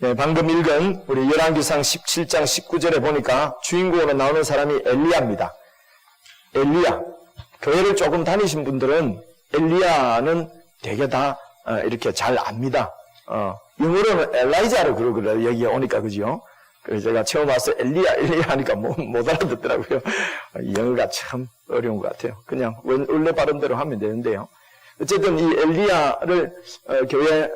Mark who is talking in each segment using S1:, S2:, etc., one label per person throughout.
S1: 예, 방금 읽은 우리 열왕기상 17장 19절에 보니까 주인공으로 나오는 사람이 엘리야입니다. 엘리야. 교회를 조금 다니신 분들은 엘리야는 되게 다 이렇게 잘 압니다. 영어로는 엘라이자로 그러거든요. 여기에 오니까, 그죠? 그래서 제가 처음 와서 엘리야 하니까 못 알아듣더라고요. 영어가 참 어려운 것 같아요. 그냥 원래 발음대로 하면 되는데요. 어쨌든 이 엘리야를 교회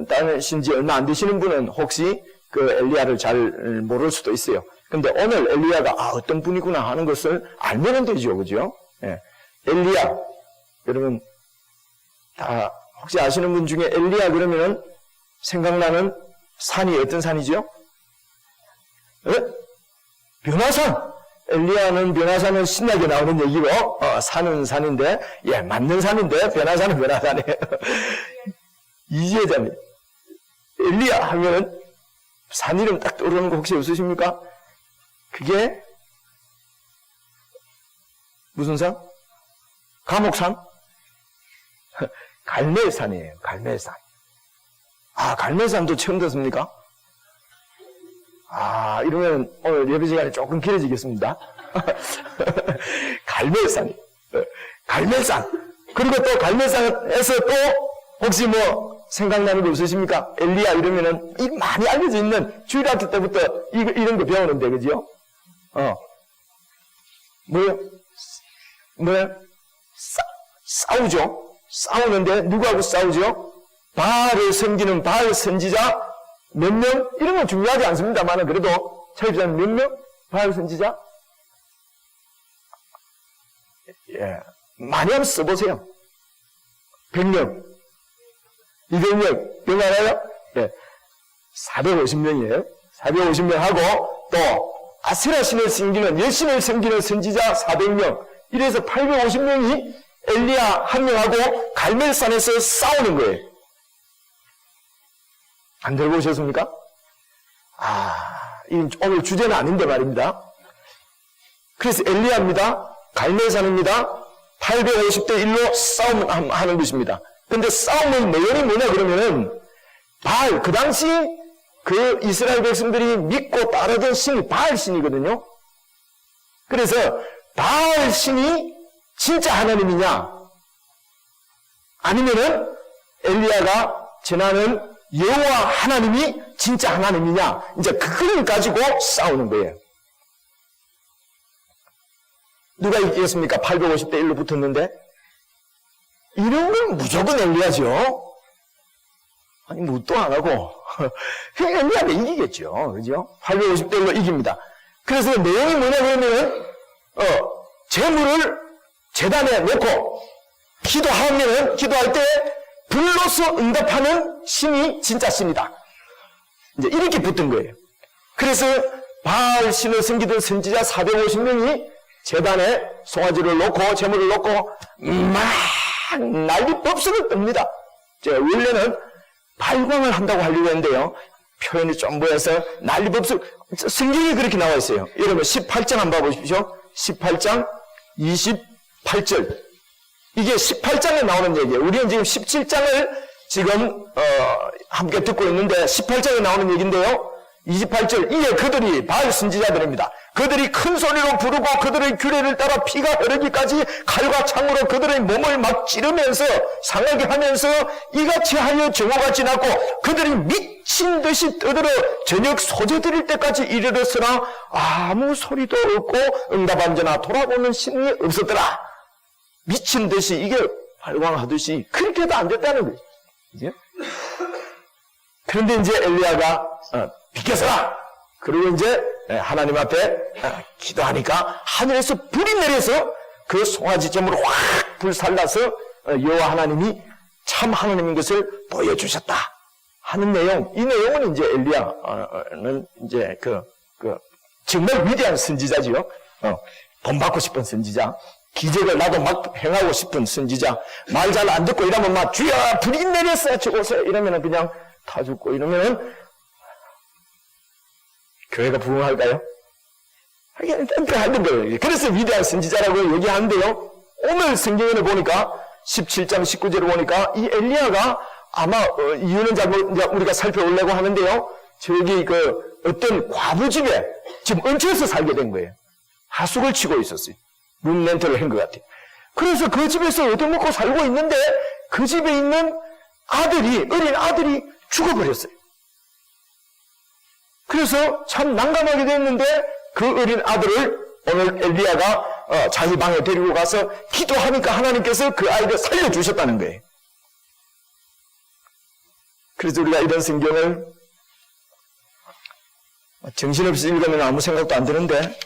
S1: 다니신 지 얼마 안 되시는 분은 혹시 그 엘리야를 잘 모를 수도 있어요. 근데 오늘 엘리야가 어떤 분이구나 하는 것을 알면 되죠. 그죠? 예. 엘리야. 여러분, 다 혹시 아시는 분 중에 엘리야 그러면은 생각나는 산이 어떤 산이죠? 예? 변화산. 엘리야는 변화산은 신나게 나오는 얘기고, 산은 산인데, 예, 맞는 산인데, 변화산은 변화산이에요. 이지혜자입니다. 엘리야 하면은 산 이름 딱 떠오르는 거 혹시 없으십니까? 그게 무슨 산? 감옥산? 갈멜산이에요. 갈멜산. 갈멜산도 처음 듣습니까? 이러면 오늘 예배 시간이 조금 길어지겠습니다. 갈멜산. 갈멜산. 그리고 또 갈멜산에서 또 혹시 뭐 생각나는 거 없으십니까? 엘리야 이러면은 이 많이 알려져 있는 주일학교 때부터 이런 거 배우는데, 그죠? 뭐요? 싸우죠? 싸우는데 누구하고 싸우죠? 바알을 섬기는 바알 선지자 몇 명? 이런 건 중요하지 않습니다만 그래도 차입자는 몇 명? 바알 선지자? 예, 많이 한번 써보세요. 100명, 200명, 몇 알아요? 네, 450명이에요. 450명 하고 또 아세라 신을 섬기는, 여신을 섬기는 선지자 400명. 이래서 850명이 엘리야 한 명하고 갈멜산에서 싸우는 거예요. 안 들어보셨습니까? 오늘 주제는 아닌데 말입니다. 그래서 엘리야입니다. 갈멜산입니다. 850대 1로 싸움하는 것입니다. 근데 싸움의 내용이 뭐냐 그러면은 바알, 그 당시 그 이스라엘 백성들이 믿고 따르던 신이 바알 신이거든요. 그래서 바알 신이 진짜 하나님이냐 아니면은 엘리야가 전하는 여호와 하나님이 진짜 하나님이냐, 이제 그걸 가지고 싸우는 거예요. 누가 이기겠습니까? 850대 1로 붙었는데 이런 건 무조건 엘리야죠. 아니 묻도 안 하고 엘리야가 이기겠죠. 그죠? 850대 1로 이깁니다. 그래서 내용이 뭐냐 그러면은 재물을 제단에 놓고 기도할 때 불로서 응답하는 신이 진짜 신이다. 이제 이렇게 붙은 거예요. 그래서 바알 신을 섬기던 선지자 450명이 제단에 송아지를 놓고 재물을 놓고 막 난리법석을 뜹니다. 원래는 발광을 한다고 하려고 했는데요. 표현이 좀 보여서 난리법석, 성경에 그렇게 나와 있어요. 여러분 18장 한번 봐보십시오. 18장 28절. 이게 18장에 나오는 얘기예요. 우리는 지금 17장을 지금 함께 듣고 있는데 18장에 나오는 얘기인데요. 28절. 이에 그들이 바알 선지자들입니다. 그들이 큰 소리로 부르고 그들의 규례를 따라 피가 흐르기까지 칼과 창으로 그들의 몸을 막 찌르면서 상하게 하면서 이같이 하여 정오가 지났고 그들이 미친 듯이 떠들어 저녁 소재 드릴 때까지 이르렀으나 아무 소리도 없고 응답한자나 돌아보는 신이 없었더라. 미친 듯이 이게 발광하듯이 그렇게도 안 됐다는 거예요. 그죠? 그런데 이제 엘리야가 비켜서라. 그리고 이제 하나님 앞에 기도하니까 하늘에서 불이 내려서 그 송아지 제물을 확 불살라서 여호와 하나님이 참 하나님인 것을 보여주셨다 하는 내용. 이 내용은 이제 엘리야는 이제 정말 위대한 선지자지요. 돈 받고 싶은 선지자. 기적을 나도 막 행하고 싶은 선지자. 말 잘 안 듣고 이러면 막 주여 불이 내렸어 저곳에 이러면은 그냥 타 죽고 이러면은 교회가 부흥할까요? 하는 거예요. 그래서 위대한 선지자라고 얘기하는데요. 오늘 성경을 보니까 17장 19절을 보니까 이 엘리야가 아마 이유는 잘 우리가 살펴보려고 하는데요. 저기 어떤 과부 집에 지금 얹혀서 살게 된 거예요. 하숙을 치고 있었어요. 룸렌트를 한 것 같아요. 그래서 그 집에서 얻어먹고 살고 있는데 그 집에 있는 어린 아들이 죽어버렸어요. 그래서 참 난감하게 됐는데 그 어린 아들을 오늘 엘리야가 자기 방에 데리고 가서 기도하니까 하나님께서 그 아이를 살려주셨다는 거예요. 그래서 우리가 이런 성경을 정신없이 읽으면 아무 생각도 안 드는데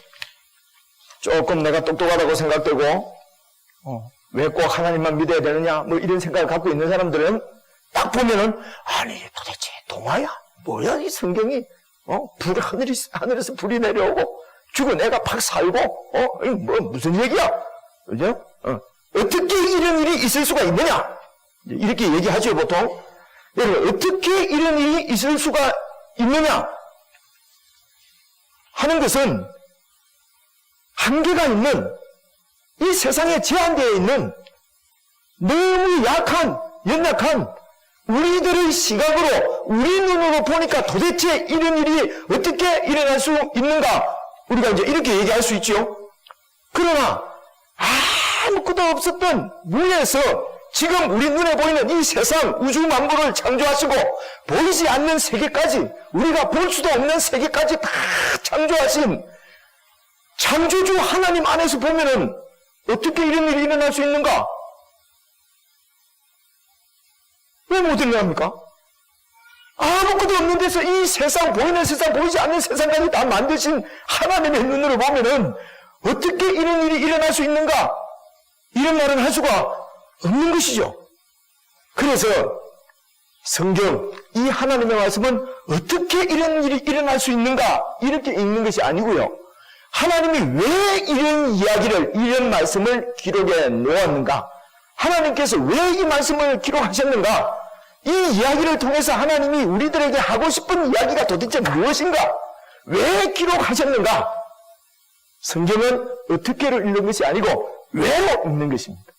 S1: 조금 내가 똑똑하다고 생각되고 왜 꼭 하나님만 믿어야 되느냐 뭐 이런 생각을 갖고 있는 사람들은 딱 보면은 아니 도대체 동화야? 뭐야 이 성경이 하늘에서 불이 내려오고 죽은 애가 팍 살고 뭐 무슨 얘기야? 그죠? 어떻게 이런 일이 있을 수가 있느냐? 이렇게 얘기하죠 보통. 여러분 어떻게 이런 일이 있을 수가 있느냐 하는 것은 한계가 있는 이 세상에 제한되어 있는 너무 연약한 우리들의 시각으로 우리 눈으로 보니까 도대체 이런 일이 어떻게 일어날 수 있는가 우리가 이제 이렇게 얘기할 수 있죠. 그러나 아무것도 없었던 무에서 지금 우리 눈에 보이는 이 세상 우주 만물을 창조하시고 보이지 않는 세계까지 우리가 볼 수도 없는 세계까지 다 창조하신 창조주 하나님 안에서 보면은 어떻게 이런 일이 일어날 수 있는가? 왜 못 일어납니까? 아무것도 없는 데서 이 세상, 보이는 세상, 보이지 않는 세상까지 다 만드신 하나님의 눈으로 보면은 어떻게 이런 일이 일어날 수 있는가? 이런 말은 할 수가 없는 것이죠. 그래서 성경, 이 하나님의 말씀은 어떻게 이런 일이 일어날 수 있는가? 이렇게 읽는 것이 아니고요. 하나님이 왜 이런 이야기를, 이런 말씀을 기록해 놓았는가? 하나님께서 왜 이 말씀을 기록하셨는가? 이 이야기를 통해서 하나님이 우리들에게 하고 싶은 이야기가 도대체 무엇인가? 왜 기록하셨는가? 성경은 어떻게를 읽는 것이 아니고 왜로 읽는 것입니다.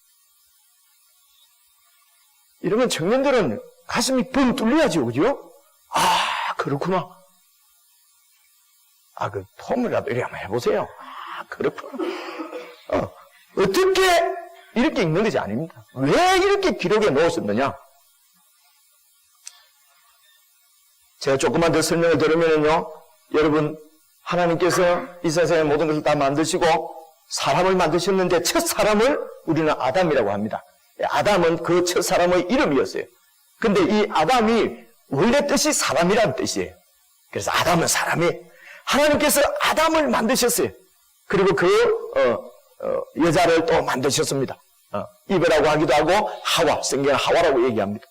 S1: 이러면 청년들은 가슴이 뻥 뚫려야죠, 그죠? 그렇구나. 그 폼이라도 이렇게 한번 해보세요. 그렇구나. 어떻게 이렇게 읽는 것이 아닙니다. 왜 이렇게 기록해 놓으셨느냐? 제가 조금만 더 설명을 들으면요, 여러분, 하나님께서 이 세상의 모든 것을 다 만드시고 사람을 만드셨는데 첫 사람을 우리는 아담이라고 합니다. 아담은 그 첫 사람의 이름이었어요. 근데 이 아담이 원래 뜻이 사람이라는 뜻이에요. 그래서 아담은 사람이, 하나님께서 아담을 만드셨어요. 그리고 여자를 또 만드셨습니다. 이브라고 하기도 하고 하와, 성경은 하와라고 얘기합니다.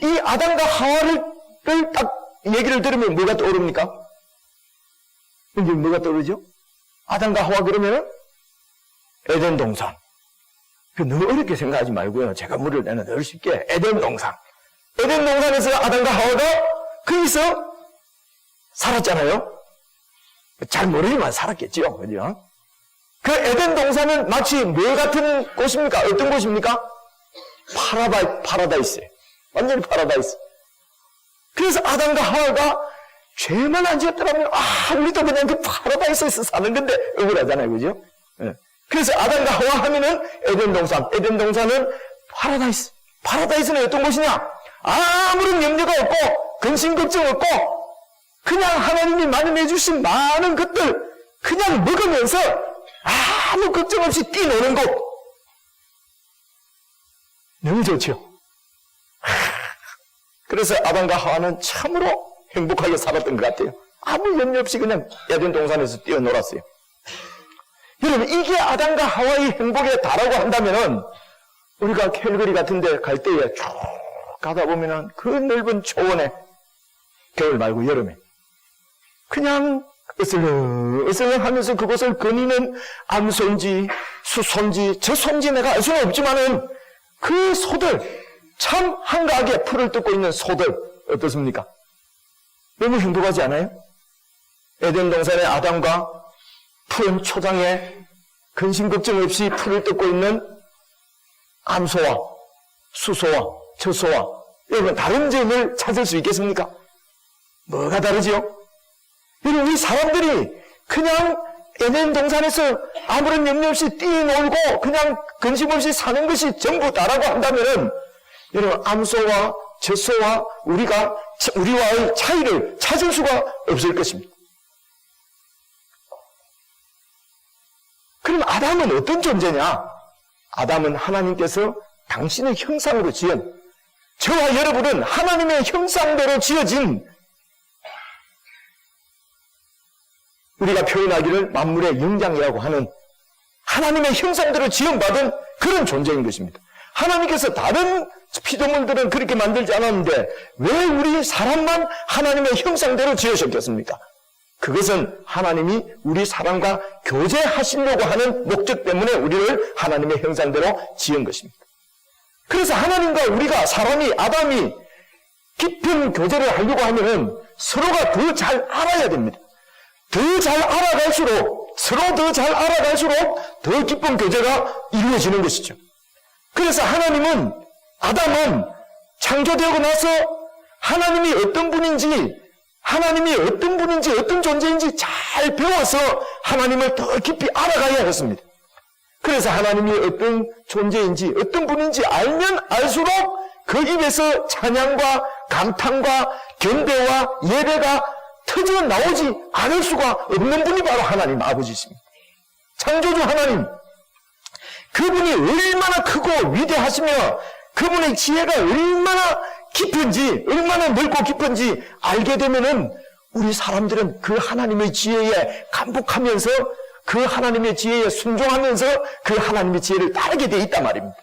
S1: 이 아담과 하와를 딱 얘기를 들으면 뭐가 떠오릅니까? 이제 뭐가 떠오르죠? 아담과 하와 그러면은 에덴 동산. 너무 어렵게 생각하지 말고요. 제가 물을 내는 늘 쉽게 에덴 동산. 에덴 동산에서 아담과 하와가 거기서 살았잖아요. 잘 모르지만 살았겠죠. 그죠? 그 에덴 동산은 마치 뭐 같은 곳입니까? 어떤 곳입니까? 파라다이스예요. 완전히 파라다이스. 그래서 아담과 하와가 죄만 안 지었더라면 우리도 그냥 그 파라다이스에서 사는 건데 억울하잖아요. 그죠? 네. 그래서 아담과 하와 하면은 에덴 동산. 에덴 동산은 파라다이스. 파라다이스는 어떤 곳이냐? 아무런 염려가 없고 근심 걱정 없고 그냥 하나님이 마련해 주신 많은 것들 그냥 먹으면서 아무 걱정 없이 뛰노는 곳. 너무 좋죠? 그래서 아담과 하와는 참으로 행복하게 살았던 것 같아요. 아무 염려 없이 그냥 에덴 동산에서 뛰어놀았어요. 여러분, 이게 아담과 하와의 행복에 달하고 한다면은 우리가 캘거리 같은 데 갈 때에 쭉 가다 보면은 그 넓은 초원에 겨울 말고 여름에 그냥 으슬렁 하면서 그곳을 거니는 암소인지 수소인지 젖소인지 내가 알 수는 없지만은 그 소들, 참 한가하게 풀을 뜯고 있는 소들 어떻습니까? 너무 행복하지 않아요? 에덴 동산의 아담과 푸른 초장에 근심 걱정 없이 풀을 뜯고 있는 암소와 수소와 젖소와 여러분 다른 점을 찾을 수 있겠습니까? 뭐가 다르지요? 여러분, 우리 사람들이 그냥 에덴 동산에서 아무런 염려 없이 뛰놀고 그냥 근심 없이 사는 것이 전부 다라고 한다면은 여러분, 암소와 젖소와 우리와의 차이를 찾을 수가 없을 것입니다. 그럼 아담은 어떤 존재냐? 아담은 하나님께서 당신의 형상으로 지은, 저와 여러분은 하나님의 형상대로 지어진, 우리가 표현하기를 만물의 영장이라고 하는 하나님의 형상대로 지음받은 그런 존재인 것입니다. 하나님께서 다른 피조물들은 그렇게 만들지 않았는데 왜 우리 사람만 하나님의 형상대로 지으셨겠습니까? 그것은 하나님이 우리 사람과 교제하시려고 하는 목적 때문에 우리를 하나님의 형상대로 지은 것입니다. 그래서 하나님과 우리가, 사람이, 아담이 깊은 교제를 하려고 하면은 서로가 더 잘 알아야 됩니다. 더 잘 알아갈수록, 서로 더 잘 알아갈수록 더 깊은 교제가 이루어지는 것이죠. 그래서 아담은 창조되고 나서 하나님이 어떤 분인지, 어떤 존재인지 잘 배워서 하나님을 더 깊이 알아가야 했습니다. 그래서 하나님이 어떤 존재인지, 어떤 분인지 알면 알수록 그 입에서 찬양과 감탄과 경배와 예배가 터져 나오지 않을 수가 없는 분이 바로 하나님 아버지십니다. 창조주 하나님, 그분이 얼마나 크고 위대하시며 그분의 지혜가 얼마나 깊은지, 얼마나 넓고 깊은지 알게 되면은 우리 사람들은 그 하나님의 지혜에 감복하면서, 그 하나님의 지혜에 순종하면서 그 하나님의 지혜를 따르게 되어 있단 말입니다.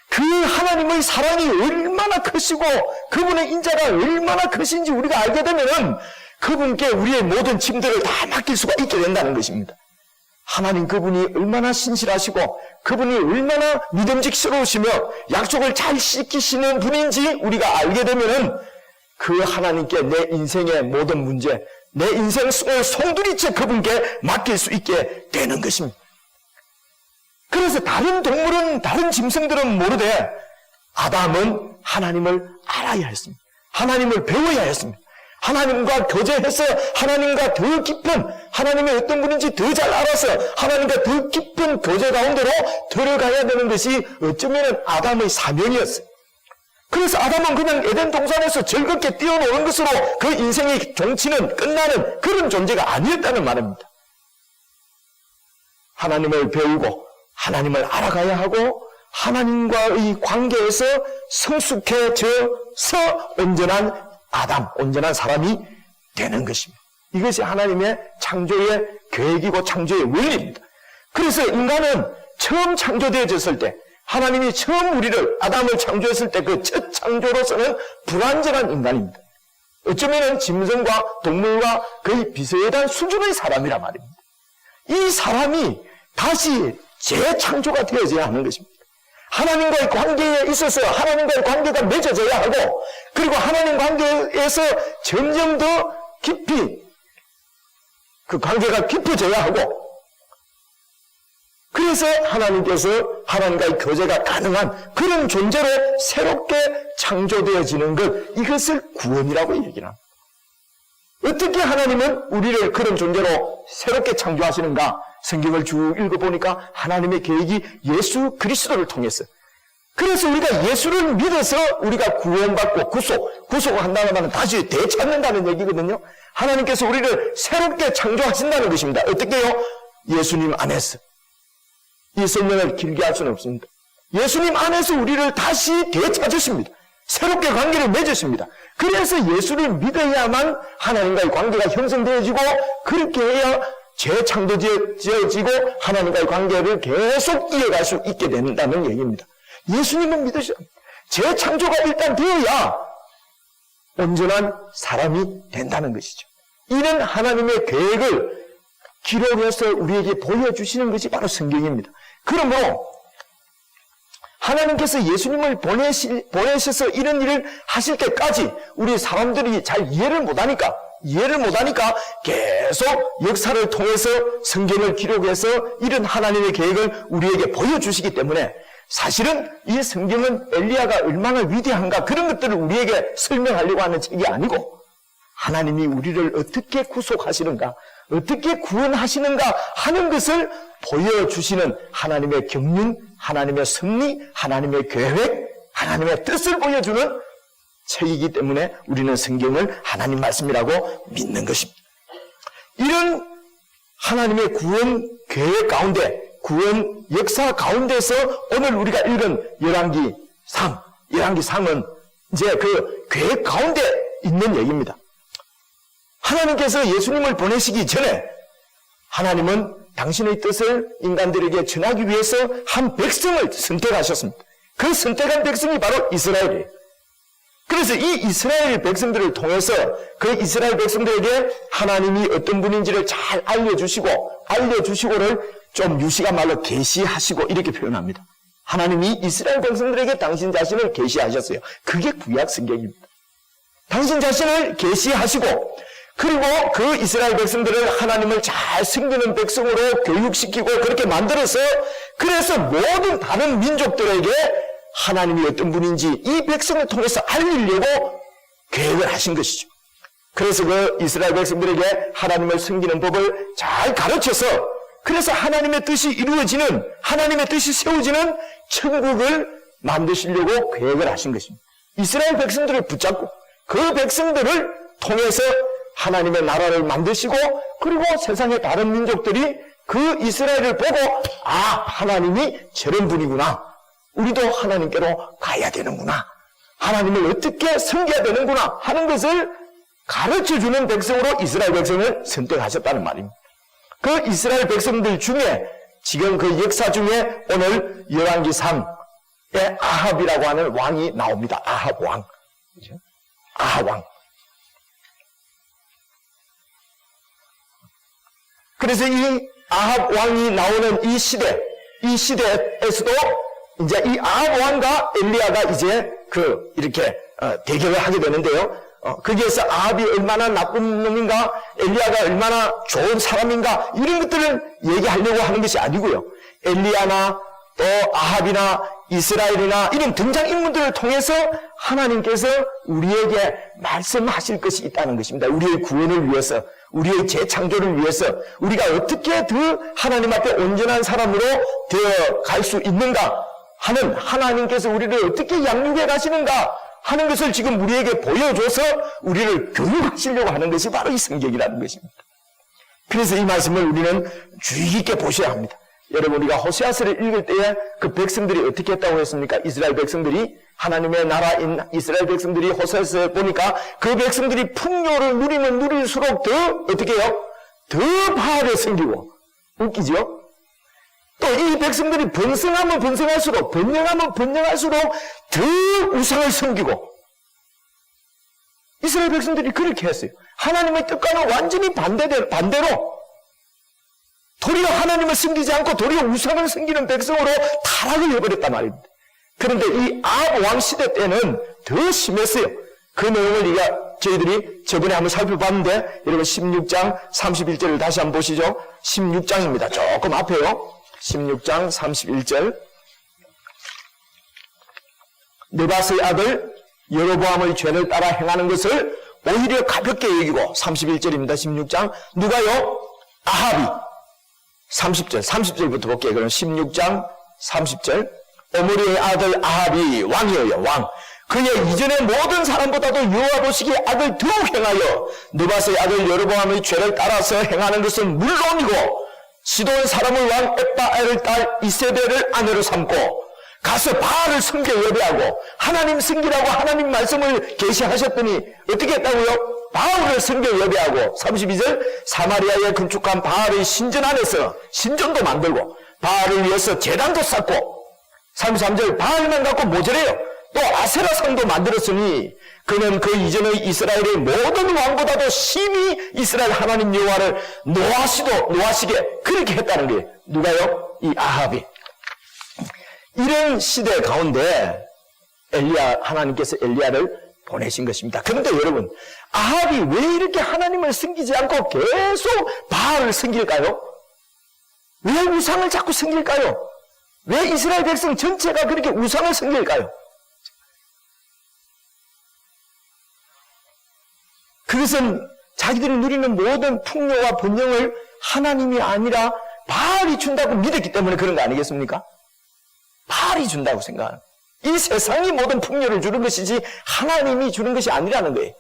S1: 그 하나님의 사랑이 얼마나 크시고 그분의 인자가 얼마나 크신지 우리가 알게 되면은 그분께 우리의 모든 짐들을 다 맡길 수가 있게 된다는 것입니다. 하나님 그분이 얼마나 신실하시고 그분이 얼마나 믿음직스러우시며 약속을 잘 지키시는 분인지 우리가 알게 되면은 그 하나님께 내 인생의 모든 문제, 내 인생을 송두리째 그분께 맡길 수 있게 되는 것입니다. 그래서 다른 동물은, 다른 짐승들은 모르되 아담은 하나님을 알아야 했습니다. 하나님을 배워야 했습니다. 하나님과 교제해서 하나님과 더 깊은, 하나님의 어떤 분인지 더 잘 알아서 하나님과 더 깊은 교제 가운데로 들어가야 되는 것이 어쩌면 아담의 사명이었어요. 그래서 아담은 그냥 에덴 동산에서 즐겁게 뛰어노는 것으로 그 인생의 종치는 끝나는 그런 존재가 아니었다는 말입니다. 하나님을 배우고 하나님을 알아가야 하고 하나님과의 관계에서 성숙해져서 온전한 아담, 온전한 사람이 되는 것입니다. 이것이 하나님의 창조의 계획이고 창조의 원리입니다. 그래서 인간은 처음 창조되어졌을 때, 하나님이 처음 우리를, 아담을 창조했을 때 그 첫 창조로서는 불완전한 인간입니다. 어쩌면 짐승과 동물과 거의 비슷한 수준의 사람이란 말입니다. 이 사람이 다시 재창조가 되어져야 하는 것입니다. 하나님과의 관계에 있어서 하나님과의 관계가 맺어져야 하고, 그리고 하나님 관계에서 점점 더 깊이 그 관계가 깊어져야 하고, 그래서 하나님께서 하나님과의 교제가 가능한 그런 존재로 새롭게 창조되어지는 것, 이것을 구원이라고 얘기를 합니다. 어떻게 하나님은 우리를 그런 존재로 새롭게 창조하시는가? 성경을 쭉 읽어보니까 하나님의 계획이 예수 그리스도를 통해서, 그래서 우리가 예수를 믿어서 우리가 구원받고 구속을 한다는 말은 다시 되찾는다는 얘기거든요. 하나님께서 우리를 새롭게 창조하신다는 것입니다. 어떻게요? 예수님 안에서. 이 설명을 길게 할 수는 없습니다. 예수님 안에서 우리를 다시 되찾으십니다. 새롭게 관계를 맺으십니다. 그래서 예수를 믿어야만 하나님과의 관계가 형성되어지고, 그렇게 해야 재창조되어지고 하나님과의 관계를 계속 이어갈 수 있게 된다는 얘기입니다. 예수님은 믿으셔야 합니다. 재창조가 일단 되어야 온전한 사람이 된다는 것이죠. 이는 하나님의 계획을 기록해서 우리에게 보여주시는 것이 바로 성경입니다. 그러므로 하나님께서 예수님을 보내셔서 이런 일을 하실 때까지 우리 사람들이 잘 이해를 못하니까 계속 역사를 통해서 성경을 기록해서 이런 하나님의 계획을 우리에게 보여주시기 때문에, 사실은 이 성경은 엘리야가 얼마나 위대한가 그런 것들을 우리에게 설명하려고 하는 책이 아니고, 하나님이 우리를 어떻게 구속하시는가, 어떻게 구원하시는가 하는 것을 보여주시는 하나님의 경륜, 하나님의 섭리, 하나님의 계획, 하나님의 뜻을 보여주는 책이기 때문에 우리는 성경을 하나님 말씀이라고 믿는 것입니다. 이런 하나님의 구원 계획 가운데, 구원 역사 가운데서 오늘 우리가 읽은 열왕기상은 이제 그 계획 가운데 있는 얘기입니다. 하나님께서 예수님을 보내시기 전에 하나님은 당신의 뜻을 인간들에게 전하기 위해서 한 백성을 선택하셨습니다. 그 선택한 백성이 바로 이스라엘이에요. 그래서 이 이스라엘 백성들을 통해서 그 이스라엘 백성들에게 하나님이 어떤 분인지를 잘 알려주시고를 좀 유식한 말로 계시하시고 이렇게 표현합니다. 하나님이 이스라엘 백성들에게 당신 자신을 계시하셨어요. 그게 구약 성경입니다. 당신 자신을 계시하시고 그리고 그 이스라엘 백성들을 하나님을 잘 섬기는 백성으로 교육시키고 그렇게 만들어서 그래서 모든 다른 민족들에게 하나님이 어떤 분인지 이 백성을 통해서 알리려고 계획을 하신 것이죠. 그래서 그 이스라엘 백성들에게 하나님을 섬기는 법을 잘 가르쳐서 그래서 하나님의 뜻이 이루어지는, 하나님의 뜻이 세워지는 천국을 만드시려고 계획을 하신 것입니다. 이스라엘 백성들을 붙잡고 그 백성들을 통해서 하나님의 나라를 만드시고 그리고 세상의 다른 민족들이 그 이스라엘을 보고 하나님이 저런 분이구나. 우리도 하나님께로 가야 되는구나. 하나님을 어떻게 섬겨야 되는구나 하는 것을 가르쳐주는 백성으로 이스라엘 백성을 선택하셨다는 말입니다. 그 이스라엘 백성들 중에 지금 그 역사 중에 오늘 열왕기상에 아합이라고 하는 왕이 나옵니다. 아합 왕. 아합 왕. 그래서 이 아합 왕이 나오는 이 시대에서도 이제 이 아합 왕과 엘리야가 이제 이렇게 대결을 하게 되는데요. 거기에서 아합이 얼마나 나쁜 놈인가, 엘리야가 얼마나 좋은 사람인가 이런 것들을 얘기하려고 하는 것이 아니고요. 엘리야나 또 아합이나 이스라엘이나 이런 등장인물들을 통해서 하나님께서 우리에게 말씀하실 것이 있다는 것입니다. 우리의 구원을 위해서, 우리의 재창조를 위해서 우리가 어떻게 더 하나님 앞에 온전한 사람으로 되어 갈 수 있는가 하는, 하나님께서 우리를 어떻게 양육해 가시는가 하는 것을 지금 우리에게 보여줘서 우리를 교육하시려고 하는 것이 바로 이 성경이라는 것입니다. 그래서 이 말씀을 우리는 주의 깊게 보셔야 합니다. 여러분, 우리가 호세아서를 읽을 때에 그 백성들이 어떻게 했다고 했습니까? 이스라엘 백성들이, 하나님의 나라인 이스라엘 백성들이 호세아서에 보니까 그 백성들이 풍요를 누리면 누릴수록 더 어떻게 해요? 더 바알을 섬기고. 웃기죠? 또 이 백성들이 번성하면 번성할수록, 번영하면 번영할수록 더 우상을 섬기고. 이스라엘 백성들이 그렇게 했어요. 하나님의 뜻과는 완전히 반대로 도리어 하나님을 섬기지 않고 도리어 우상을 섬기는 백성으로 타락을 해버렸단 말입니다. 그런데 이 아합 왕 시대 때는 더 심했어요. 그 내용을 저희들이 저번에 한번 살펴봤는데 여러분 16장 31절을 다시 한번 보시죠. 16장입니다. 조금 앞에요. 16장 31절. 느밧의 아들 여로보암의 죄를 따라 행하는 것을 오히려 가볍게 여기고 31절입니다. 16장. 누가요? 아합이. 30절부터 볼게요. 그럼 16장 30절. 오므리의 아들 아합이 왕이에요. 왕. 그의 이전의 모든 사람보다도 여호와 보시기에 악을 더욱 행하여 느밧의 아들 여로보암의 죄를 따라서 행하는 것은 물론이고 시돈 사람의 왕 엣바엘의 딸 이세벨을 아내로 삼고 가서 바알을 섬겨 예배하고 하나님 섬기라고 하나님 말씀을 계시하셨더니 어떻게 했다고요? 바알을 섬겨 예배하고 32절 사마리아에 건축한 바알의 신전 안에서 신전도 만들고 바알을 위해서 제단도 쌓고 33절 바알만 갖고 모자래요. 또 아세라상도 만들었으니 그는 그 이전의 이스라엘의 모든 왕보다도 심히 이스라엘 하나님 여호와를 노하시게 그렇게 했다는 게 누가요? 이 아합이. 이런 시대 가운데 하나님께서 엘리야를 보내신 것입니다. 그런데 여러분, 아합이 왜 이렇게 하나님을 섬기지 않고 계속 바알을 섬길까요? 왜 우상을 자꾸 섬길까요? 왜 이스라엘 백성 전체가 그렇게 우상을 섬길까요? 그것은 자기들이 누리는 모든 풍요와 번영을 하나님이 아니라 바알이 준다고 믿었기 때문에 그런 거 아니겠습니까? 바알이 준다고 생각하는 거예요. 이 세상이 모든 풍요를 주는 것이지 하나님이 주는 것이 아니라는 거예요.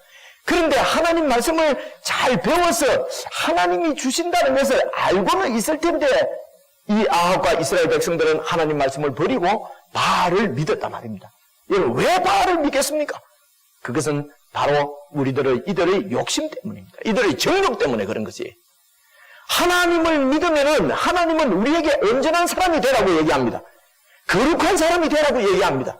S1: 그런데 하나님 말씀을 잘 배워서 하나님이 주신다는 것을 알고는 있을 텐데 이 아합과 이스라엘 백성들은 하나님 말씀을 버리고 바알을 믿었단 말입니다. 여러분, 왜 바알을 믿겠습니까? 그것은 바로 이들의 욕심 때문입니다. 이들의 정욕 때문에 그런 것이에요. 하나님을 믿으면은 하나님은 우리에게 온전한 사람이 되라고 얘기합니다. 거룩한 사람이 되라고 얘기합니다.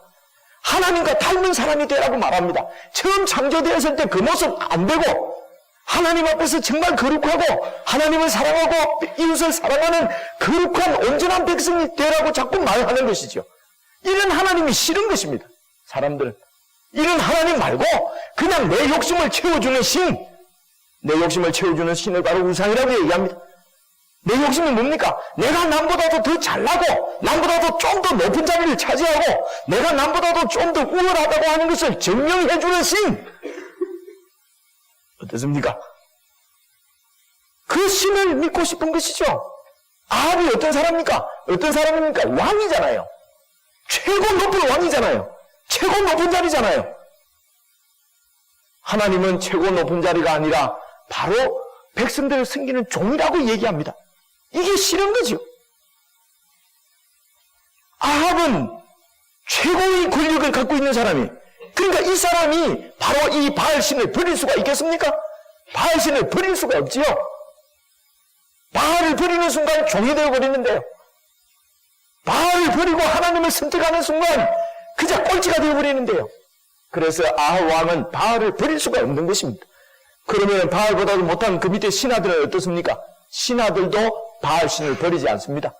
S1: 하나님과 닮은 사람이 되라고 말합니다. 처음 창조되었을 때 그 모습 안 되고 하나님 앞에서 정말 거룩하고 하나님을 사랑하고 이웃을 사랑하는 거룩한 온전한 백성이 되라고 자꾸 말하는 것이죠. 이런 하나님이 싫은 것입니다. 사람들은 이런 하나님 말고 그냥 내 욕심을 채워주는 신, 내 욕심을 채워주는 신을 바로 우상이라고 얘기합니다. 내 욕심은 뭡니까? 내가 남보다도 더 잘나고 남보다도 좀 더 높은 자리를 차지하고 내가 남보다도 좀 더 우월하다고 하는 것을 증명해주는 신. 어떻습니까? 그 신을 믿고 싶은 것이죠. 아합이 어떤 사람입니까? 어떤 사람입니까? 왕이잖아요. 최고 높은 왕이잖아요. 최고 높은 자리잖아요. 하나님은 최고 높은 자리가 아니라 바로 백성들을 섬기는 종이라고 얘기합니다. 이게 싫은 거죠. 아합은 최고의 권력을 갖고 있는 사람이, 그러니까 이 사람이 바로 이 바알신을 버릴 수가 있겠습니까? 바알신을 버릴 수가 없지요. 바알을 버리는 순간 종이 되어버리는데요. 바알을 버리고 하나님을 선택하는 순간 그저 꼴찌가 되어버리는데요. 그래서 아합 왕은 바알을 버릴 수가 없는 것입니다. 그러면 바알보다도 못한 그 밑에 신하들은 어떻습니까? 신하들도 바알신을 버리지 않습니다.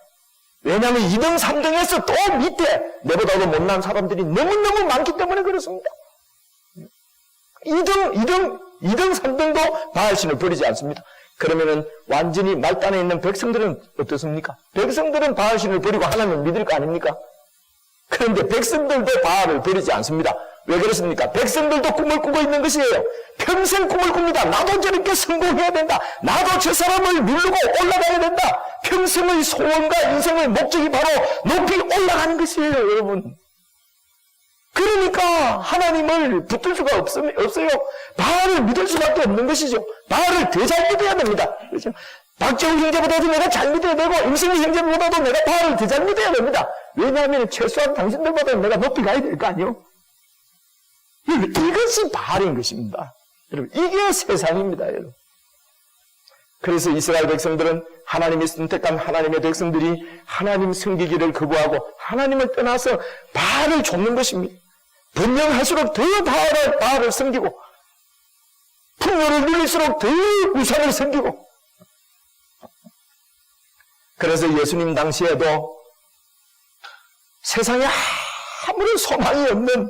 S1: 왜냐하면 2등, 3등에서 또 밑에 내보다도 못난 사람들이 너무너무 많기 때문에 그렇습니다. 2등, 3등도 바알신을 버리지 않습니다. 그러면은 완전히 말단에 있는 백성들은 어떻습니까? 백성들은 바알신을 버리고 하나님을 믿을 거 아닙니까? 그런데 백성들도 바알을 버리지 않습니다. 왜 그렇습니까? 백성들도 꿈을 꾸고 있는 것이에요. 평생 꿈을 꿉니다. 나도 저렇게 성공해야 된다. 나도 저 사람을 누르고 올라가야 된다. 평생의 소원과 인생의 목적이 바로 높이 올라가는 것이에요, 여러분. 그러니까 하나님을 붙들 수가 없어요. 바알을 믿을 수밖에 없는 것이죠. 바알을 더 잘 믿어야 됩니다. 그렇죠? 박재훈 형제보다도 내가 잘 믿어야 되고 임승희 형제보다도 내가 바알을 더 잘 믿어야 됩니다. 왜냐하면 최소한 당신들보다는 내가 높이 가야 될 거 아니에요? 이것이 바알인 것입니다. 여러분, 이게 세상입니다, 여러분. 그래서 이스라엘 백성들은 하나님이 선택한 하나님의 백성들이 하나님 섬기기를 거부하고 하나님을 떠나서 바알을 좇는 것입니다. 번영할수록 더 바알을 섬기고 풍요를 누릴수록 더 우상을 섬기고. 그래서 예수님 당시에도 세상에 아무런 소망이 없는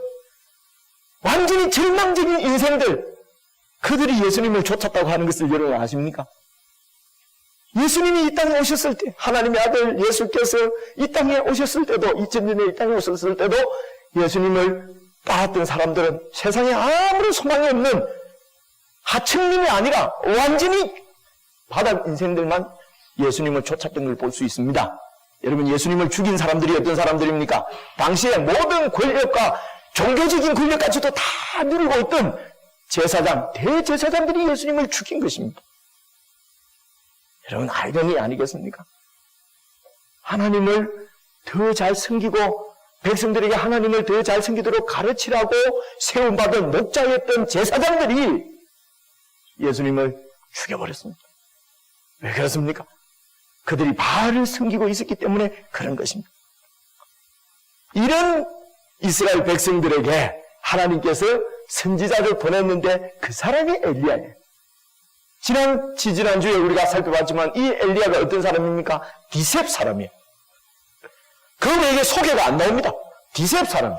S1: 완전히 절망적인 인생들, 그들이 예수님을 쫓았다고 하는 것을 여러분 아십니까? 예수님이 이 땅에 오셨을 때, 하나님의 아들 예수께서 이 땅에 오셨을 때도, 2000년 전에 이 땅에 오셨을 때도 예수님을 따랐던 사람들은 세상에 아무런 소망이 없는 하층민이 아니라 완전히 바닥 인생들만 예수님을 쫓았던 걸 볼 수 있습니다. 여러분, 예수님을 죽인 사람들이 어떤 사람들입니까? 당시에 모든 권력과 종교적인 권력까지도 다 누리고 있던 제사장, 대제사장들이 예수님을 죽인 것입니다. 여러분, 아이러니 아니겠습니까? 하나님을 더 잘 섬기고 백성들에게 하나님을 더 잘 섬기도록 가르치라고 세움받은 목자였던 제사장들이 예수님을 죽여버렸습니다. 왜 그렇습니까? 그들이 바알을 섬기고 있었기 때문에 그런 것입니다. 이런 이스라엘 백성들에게 하나님께서 선지자를 보냈는데 그 사람이 엘리야예요. 지난주에 우리가 살펴봤지만 이 엘리야가 어떤 사람입니까? 디셉 사람이에요. 그에게 소개가 안 나옵니다. 디셉 사람.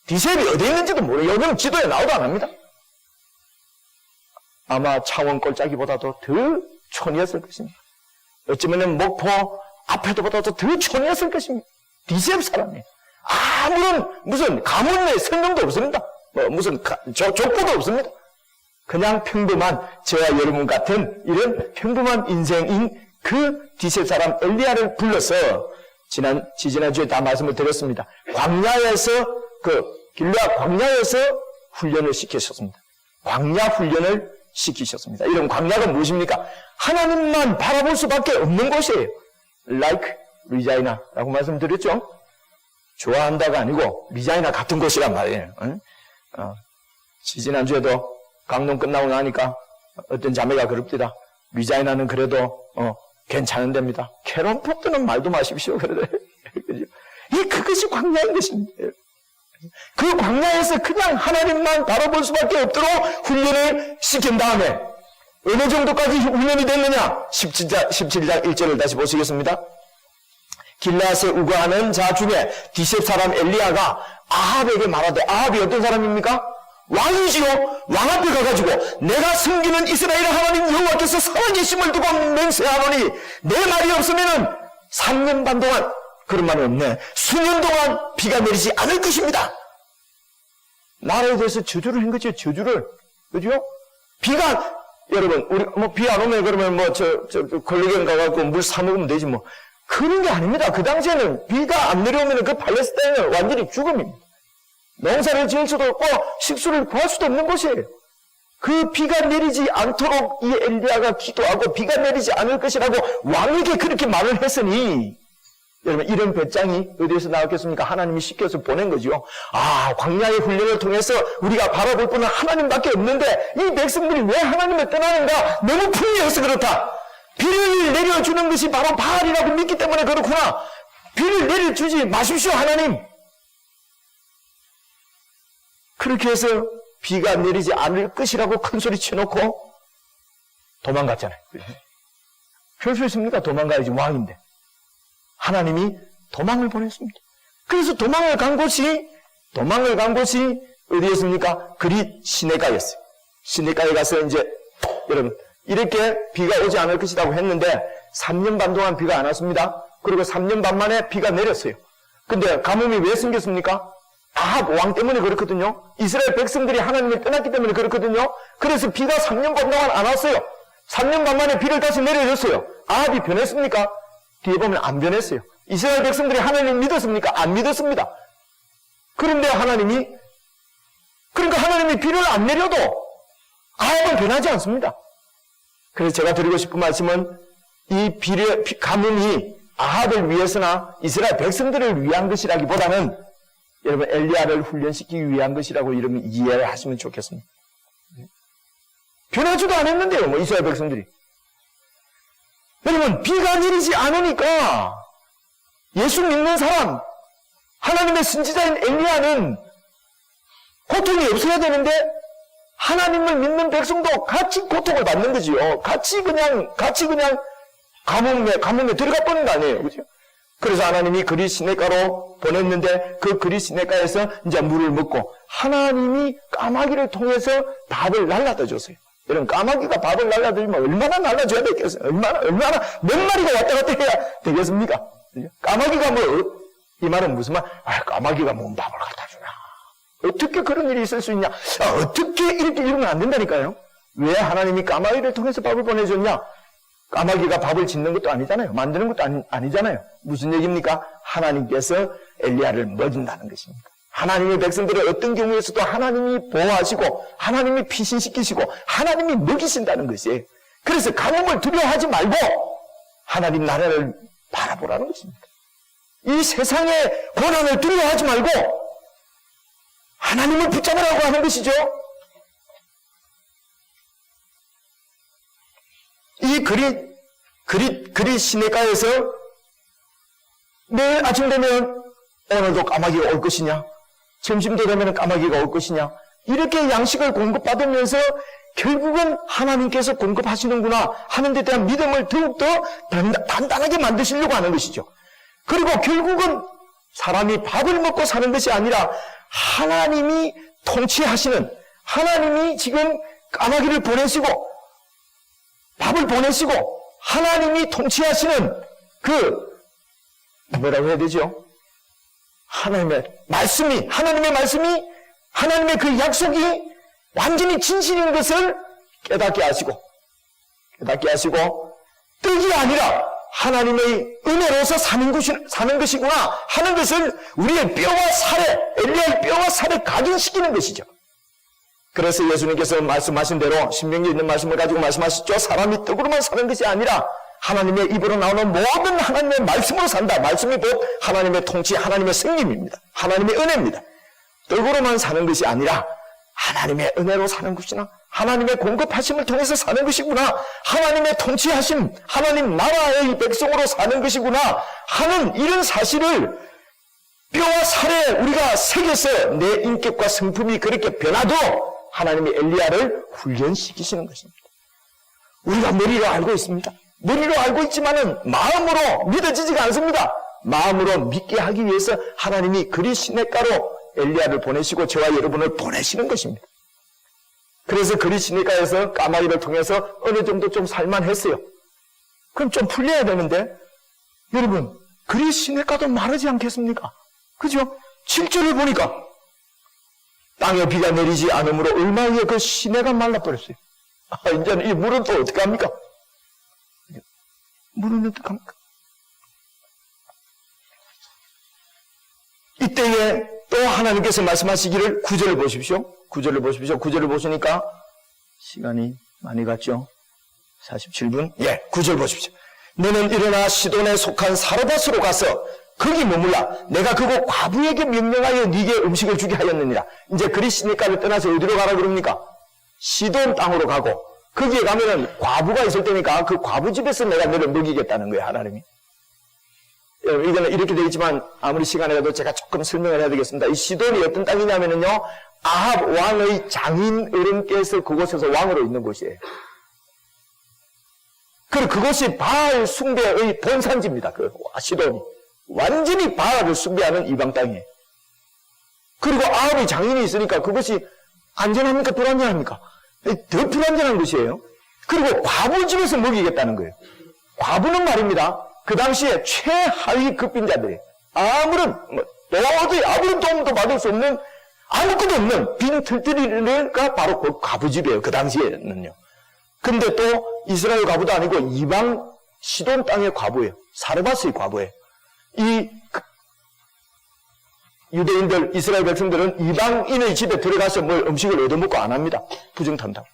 S1: 디셉이 어디 있는지도 모르고 요즘 지도에 나오도 안 합니다. 아마 창원 꼴짜기보다도 더 촌이었을 것입니다. 어쩌면 목포 앞에도보다도 더 촌이었을 것입니다. 디셉 사람이에요. 아무런 무슨 가문의 설명도 없습니다. 무슨 족보도 없습니다. 그냥 평범한 저와 여러분 같은 이런 평범한 인생인 그 디셉 사람 엘리야를 불러서 지지난주에 다 말씀을 드렸습니다. 광야에서 길르앗 광야에서 훈련을 시키셨습니다. 광야 훈련을 시키셨습니다. 이런 광야가 무엇입니까? 하나님만 바라볼 수밖에 없는 곳이에요. Like 리자이나라고 말씀드렸죠? 좋아한다가 아니고 리자이나 같은 곳이란 말이에요. 지난주에도 강론 끝나고 나니까 어떤 자매가 그럽니다. 리자이나는 그래도 괜찮은 데입니다. 캐런포트는 말도 마십시오. 그러더래. 그것이 광야인 것입니다. 그 광야에서 그냥 하나님만 바라볼 수밖에 없도록 훈련을 시킨 다음에 어느 정도까지 훈련이 됐느냐? 17장 1절을 다시 보시겠습니다. 길르앗에 우거하는 자 중에 디셉 사람 엘리야가 아합에게 말하되, 아합이 어떤 사람입니까? 왕이지요. 왕 앞에 가가지고 내가 섬기는 이스라엘 하나님 여호와께서 살아계심을 두고 맹세하노니 내 말이 없으면은 3년 반 동안, 그런 말은 없네, 수년 동안 비가 내리지 않을 것입니다. 나라에 대해서 저주를 한 거죠. 저주를. 그죠? 비가, 여러분, 우리 비 안 오면 그러면 권리경 가갖고 물 사 먹으면 되지 뭐. 그런 게 아닙니다. 그 당시에는 비가 안 내려오면 그 팔레스타인은 완전히 죽음입니다. 농사를 지을 수도 없고 식수를 구할 수도 없는 곳이에요. 그 비가 내리지 않도록 이 엘리야가 기도하고 비가 내리지 않을 것이라고 왕에게 그렇게 말을 했으니, 여러분, 이런 배짱이 어디에서 나왔겠습니까? 하나님이 시켜서 보낸 거죠. 광야의 훈련을 통해서 우리가 바라볼 분은 하나님밖에 없는데 이 백성들이 왜 하나님을 떠나는가? 너무 풍요해서 그렇다. 비를 내려주는 것이 바로 바알이라고 믿기 때문에 그렇구나. 비를 내려주지 마십시오, 하나님. 그렇게 해서 비가 내리지 않을 것이라고 큰소리 쳐놓고 도망갔잖아요. 그럴 수 있습니까? 도망가야지, 왕인데. 하나님이 도망을 보냈습니다. 그래서 도망을 간 곳이 어디였습니까? 그릿 시내가였어요. 시내가에 가서 이제, 여러분, 이렇게 비가 오지 않을 것이라고 했는데 3년 반 동안 비가 안 왔습니다. 그리고 3년 반 만에 비가 내렸어요. 근데 가뭄이 왜 생겼습니까? 아합 왕 때문에 그렇거든요. 이스라엘 백성들이 하나님을 떠났기 때문에 그렇거든요. 그래서 비가 3년 반 동안 안 왔어요. 3년 반 만에 비를 다시 내려줬어요. 아합이 변했습니까? 뒤에 보면 안 변했어요. 이스라엘 백성들이 하나님을 믿었습니까? 안 믿었습니다. 그런데 하나님이 비를 안 내려도 아합은 변하지 않습니다. 그래서 제가 드리고 싶은 말씀은 이 가뭄이 아합을 위해서나 이스라엘 백성들을 위한 것이라기보다는 여러분 엘리야를 훈련시키기 위한 것이라고 여러분 이해를 하시면 좋겠습니다. 변하지도 않았는데요, 이스라엘 백성들이. 여러분, 비가 내리지 않으니까 예수 믿는 사람, 하나님의 선지자인 엘리야는 고통이 없어야 되는데 하나님을 믿는 백성도 같이 고통을 받는 거지요. 같이 그냥 가뭄에 들어가 버린 거 아니에요. 그죠? 그래서 하나님이 그릿 시내가로 보냈는데 그 그릿 시내가에서 이제 물을 먹고 하나님이 까마귀를 통해서 밥을 날라다 줬어요. 여러분, 까마귀가 밥을 날라주면 얼마나 날라줘야 되겠어요? 얼마나 몇 마리가 왔다 갔다 해야 되겠습니까? 까마귀가 이 말은 무슨 말? 까마귀가 밥을 갖다 주나? 어떻게 그런 일이 있을 수 있냐? 어떻게 이렇게 이러면 안 된다니까요? 왜 하나님이 까마귀를 통해서 밥을 보내줬냐? 까마귀가 밥을 짓는 것도 아니잖아요. 만드는 것도 아니잖아요. 무슨 얘기입니까? 하나님께서 엘리야를 먹인다는 것입니다. 하나님의 백성들을 어떤 경우에서도 하나님이 보호하시고 하나님이 피신시키시고 하나님이 먹이신다는 것이에요. 그래서 가뭄을 두려워하지 말고 하나님 나라를 바라보라는 것입니다. 이 세상의 고난을 두려워하지 말고 하나님을 붙잡으라고 하는 것이죠. 이 그릿 시내가에서 매일 아침 되면 오늘도 까마귀가 올 것이냐, 점심도 되면 까마귀가 올 것이냐, 이렇게 양식을 공급받으면서 결국은 하나님께서 공급하시는구나 하는 데 대한 믿음을 더욱더 단단하게 만드시려고 하는 것이죠. 그리고 결국은 사람이 밥을 먹고 사는 것이 아니라 하나님이 통치하시는, 하나님이 지금 까마귀를 보내시고 밥을 보내시고 하나님이 통치하시는 뭐라고 해야 되죠? 하나님의 말씀이, 하나님의 그 약속이 완전히 진실인 것을 깨닫게 하시고 떡이 아니라 하나님의 은혜로서 사는 것이구나 하는 것을 우리의 뼈와 살에, 엘리야의 뼈와 살에 각인시키는 것이죠. 그래서 예수님께서 말씀하신 대로 신명기에 있는 말씀을 가지고 말씀하셨죠. 사람이 떡으로만 사는 것이 아니라 하나님의 입으로 나오는 모든 하나님의 말씀으로 산다. 말씀이 곧 하나님의 통치, 하나님의 승림입니다. 하나님의 은혜입니다. 떡으로만 사는 것이 아니라 하나님의 은혜로 사는 것이나 하나님의 공급하심을 통해서 사는 것이구나, 하나님의 통치하심, 하나님 나라의 백성으로 사는 것이구나 하는 이런 사실을 뼈와 살에 우리가 새겨서 내 인격과 성품이 그렇게 변화도 하나님이 엘리야를 훈련시키시는 것입니다. 우리가 머리로 알고 있습니다. 머리로 알고 있지만은 마음으로 믿어지지가 않습니다. 마음으로 믿게 하기 위해서 하나님이 그리 시냇가로 엘리야를 보내시고 저와 여러분을 보내시는 것입니다. 그래서 그리 시냇가에서 까마귀를 통해서 어느 정도 좀 살만했어요. 그럼 좀 풀려야 되는데 여러분, 그리 시냇가도 마르지 않겠습니까? 그죠? 7절을 보니까 땅에 비가 내리지 않으므로 얼마 후에 그 시내가 말라버렸어요. 이제는 이 물은 또 어떻게 합니까? 물은 어떻게 합니까? 이때에 또 하나님께서 말씀하시기를 9절을 보십시오. 9절을 보시니까 시간이 많이 갔죠. 47분. 9절 보십시오. 너는 일어나 시돈에 속한 사르밧으로 가서 거기 머물라. 내가 그곳 과부에게 명령하여 네게 음식을 주게 하였느니라. 이제 그리 시냇가를 떠나서 어디로 가라 그럽니까? 시돈 땅으로 가고, 거기에 가면은 과부가 있을 때니까 그 과부 집에서 내가 너를 먹이겠다는 거예요, 하나님이. 이거는 이렇게 되어 있지만 아무리 시간이 가도 제가 조금 설명을 해야 되겠습니다. 이 시돈이 어떤 땅이냐면은요, 아합 왕의 장인 어른께서 그곳에서 왕으로 있는 곳이에요. 그리고 그곳이 바알 숭배의 본산지입니다. 그 시돈이. 완전히 바알을 숭배하는 이방 땅이에요. 그리고 아합의 장인이 있으니까 그것이 안전합니까? 불안전합니까? 더 불안전한 것이에요. 그리고 과부 집에서 먹이겠다는 거예요. 과부는 말입니다, 그 당시에 최하위 급빈자들이에요. 도저히 아무런 도움도 받을 수 없는, 아무것도 없는 빈 털터리가 바로 그 과부 집이에요. 그 당시에는요. 근데 또 이스라엘 과부도 아니고 이방 시돈 땅의 과부예요. 사르밧의 과부예요. 이 유대인들, 이스라엘 백성들은 이방인의 집에 들어가서 뭘 음식을 얻어먹고 안 합니다. 부정탄다고.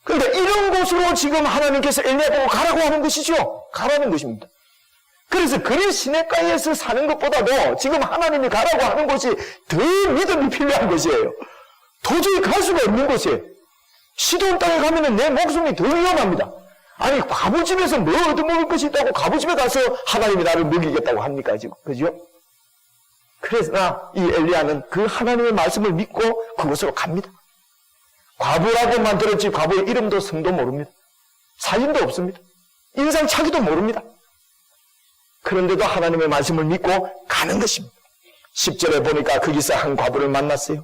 S1: 그런데 이런 곳으로 지금 하나님께서 엘리야 보고 가라고 하는 것이죠. 가라는 것입니다. 그래서 그리 시냇가에서 사는 것보다도 지금 하나님이 가라고 하는 곳이 더 믿음이 필요한 것이에요. 도저히 갈 수가 없는 곳이에요. 시돈 땅에 가면은 내 목숨이 더 위험합니다. 아니, 과부집에서 뭐 얻어먹을 것이 있다고 과부집에 가서 하나님이 나를 먹이겠다고 합니까, 지금? 그죠? 그래서 이 엘리야는 그 하나님의 말씀을 믿고 그곳으로 갑니다. 과부라고만 들었지 과부의 이름도 성도 모릅니다. 사진도 없습니다. 인상착의도 모릅니다. 그런데도 하나님의 말씀을 믿고 가는 것입니다. 10절에 보니까 거기서 한 과부를 만났어요.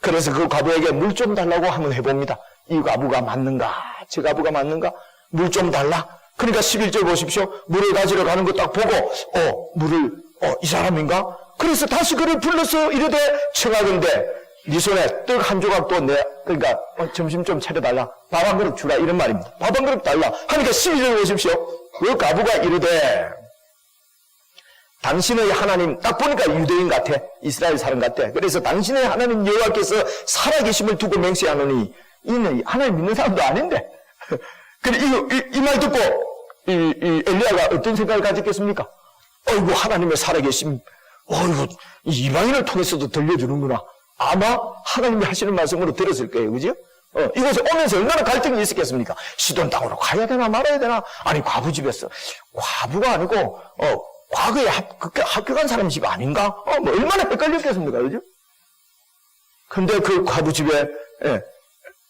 S1: 그래서 그 과부에게 물 좀 달라고 한번 해봅니다. 이 과부가 맞는가? 저 과부가 맞는가? 물 좀 달라? 그러니까 11절 보십시오. 물을 가지러 가는 거 딱 보고 이 사람인가? 그래서 다시 그를 불러서 이르되 청하건대 네 손에 떡 한 조각 또 그러니까 점심 좀 차려달라. 밥 한 그릇 주라. 이런 말입니다. 밥 한 그릇 달라. 하니까 12절 보십시오. 그 과부가 이르되 당신의 하나님, 딱 보니까 유대인 같아. 이스라엘 사람 같아. 그래서 당신의 하나님 여호와께서 살아계심을 두고 맹세하노니, 이는 하나님 믿는 사람도 아닌데. 이 말 듣고 이 엘리야가 어떤 생각을 가졌겠습니까? 어이구, 하나님의 살아계심, 어이구, 이방인을 통해서도 들려주는구나. 아마 하나님이 하시는 말씀으로 들었을 거예요. 그죠? 이곳에 오면서 얼마나 갈등이 있었겠습니까? 시돈 땅으로 가야 되나 말아야 되나? 아니, 과부 집에서. 과부가 아니고, 과거에 합격한 사람 집 아닌가? 뭐 얼마나 헷갈렸겠습니까? 그죠? 근데 그 과부 집에,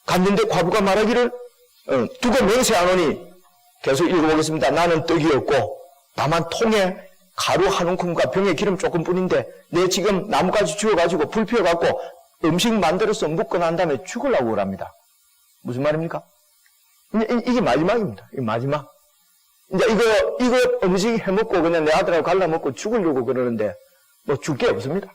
S1: 갔는데 과부가 말하기를, 두고 맹세하노니, 계속 읽어보겠습니다. 나는 떡이 없고, 다만 통에 가루 한 움큼과 병에 기름 조금 뿐인데, 내 지금 나뭇가지 주워가지고 불 피워갖고 음식 만들어서 먹고 난 다음에 죽으려고 그럽니다. 무슨 말입니까? 이게 마지막입니다. 이게 마지막. 이제 이거 음식 해먹고 그냥 내 아들하고 갈라먹고 죽으려고 그러는데, 뭐 줄 게 없습니다.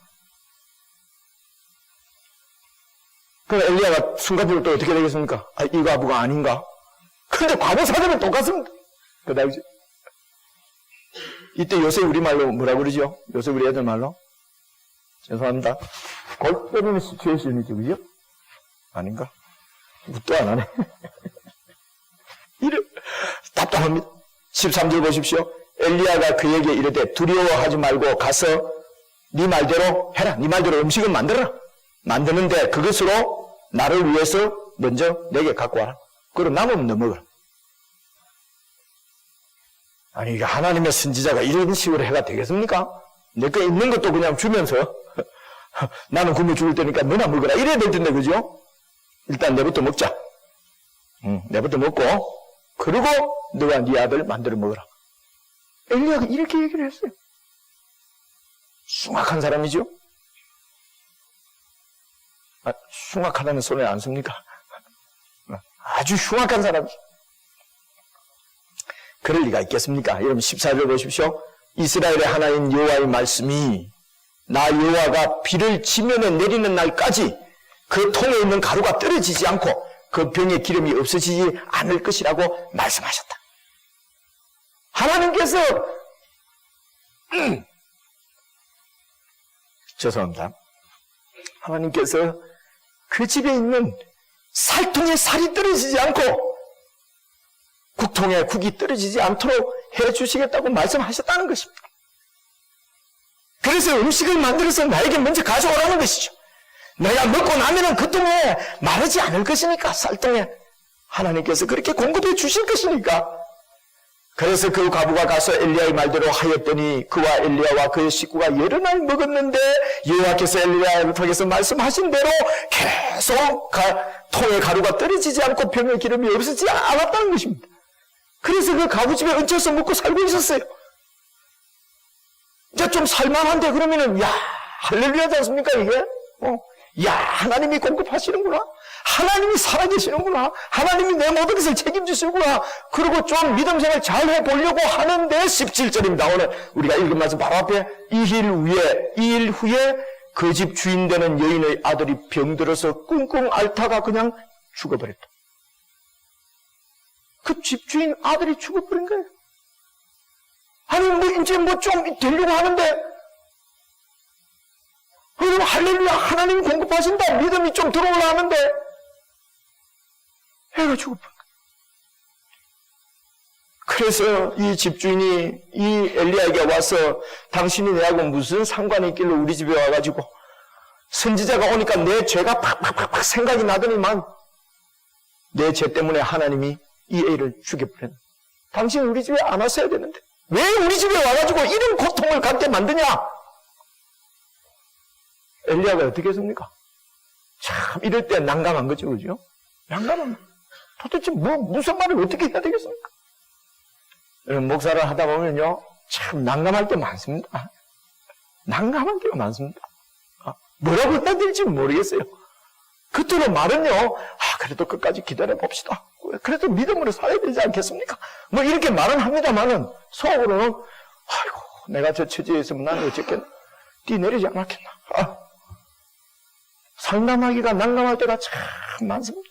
S1: 그럼 엘리야가 순간적으로 또 어떻게 되겠습니까? 아, 이 과부가 아닌가? 근데 과부 사정은 똑같습니다. 그 당시. 이때 요새 우리말로 뭐라 그러죠? 요새 우리 애들 말로? 죄송합니다. 골 때리는 시츄에이션이죠, 그죠? 아닌가? 또 안 하네. 이래 답답합니다. 13절 보십시오. 엘리야가 그에게 이르되 두려워하지 말고 가서 네 말대로 해라. 네 말대로 음식을 만들어라. 만드는데 그것으로 나를 위해서 먼저 내게 갖고 와라. 그럼 남으면 너 먹어라. 아니, 이게 하나님의 선지자가 이런 식으로 해가 되겠습니까? 내 거 있는 것도 그냥 주면서 나는 굶어 죽을 테니까 너나 먹어라. 이래야 될 텐데, 그죠? 일단 내부터 먹자. 내부터 먹고, 그리고 너가 네 아들 만들어 먹어라. 엘리야가 이렇게 얘기를 했어요. 숭악한 사람이죠? 아, 숭악하다는 소리 안 씁니까? 아주 흉악한 사람이죠. 그럴 리가 있겠습니까? 여러분 14절 보십시오. 이스라엘의 하나님 여호와의 말씀이 나 여호와가 비를 지면에 내리는 날까지 그 통에 있는 가루가 떨어지지 않고 그 병에 기름이 없어지지 않을 것이라고 말씀하셨다. 하나님께서 죄송합니다. 하나님께서 그 집에 있는 살통에 살이 떨어지지 않고 국통에 국이 떨어지지 않도록 해주시겠다고 말씀하셨다는 것입니다. 그래서 음식을 만들어서 나에게 먼저 가져오라는 것이죠. 내가 먹고 나면은 그 통에 마르지 않을 것이니까, 쌀통에. 하나님께서 그렇게 공급해 주실 것이니까. 그래서 그 과부가 가서 엘리야의 말대로 하였더니 그와 엘리야와 그의 식구가 여러 날 먹었는데 여호와께서 엘리야를 통해서 말씀하신 대로 계속 통에 가루가 떨어지지 않고 병에 기름이 없어지지 않았다는 것입니다. 그래서 그 과부 집에 얹혀서 먹고 살고 있었어요. 이제 좀 살만한데 그러면은 야 할렐루야지 않습니까 이게? 야 하나님이 공급하시는구나. 하나님이 살아계시는구나. 하나님이 내 모든 것을 책임지시는구나. 그리고 좀 믿음 생활 잘 해보려고 하는데 17절입니다. 오늘 우리가 읽은 말씀 바로 앞에 2일 후에 그 집 주인 되는 여인의 아들이 병들어서 끙끙 앓다가 그냥 죽어버렸다. 그 집주인 아들이 죽어버린 거예요. 아니 뭐 이제 뭐 좀 되려고 하는데 그럼 할렐루야 하나님이 공급하신다. 믿음이 좀 들어오려 하는데 애가 죽어버린 거예요. 그래서 이 집주인이 이 엘리야에게 와서 당신이 내하고 무슨 상관이 있길래 우리 집에 와가지고 선지자가 오니까 내 죄가 팍팍팍팍 생각이 나더니만 내 죄 때문에 하나님이 이 애를 죽여버렸네. 당신 우리 집에 안 왔어야 되는데 왜 우리 집에 와가지고 이런 고통을 갖게 만드냐? 엘리야가 어떻게 했습니까? 참 이럴 때 난감한 거죠, 그죠? 난감한 거. 도대체 무슨 말을 어떻게 해야 되겠습니까? 여러분 목사를 하다 보면요 참 난감할 게 많습니다. 난감한 게 많습니다. 뭐라고 해야 될지 모르겠어요. 그때로 말은요 그래도 끝까지 기다려 봅시다. 그래도 믿음으로 살아야 되지 않겠습니까? 뭐 이렇게 말은 합니다만은 속으로는 아이고 내가 저 처지에 있으면 나는 어쨌겠나 뛰내리지 않았겠나. 상담하기가 난감할 때가 참 많습니다.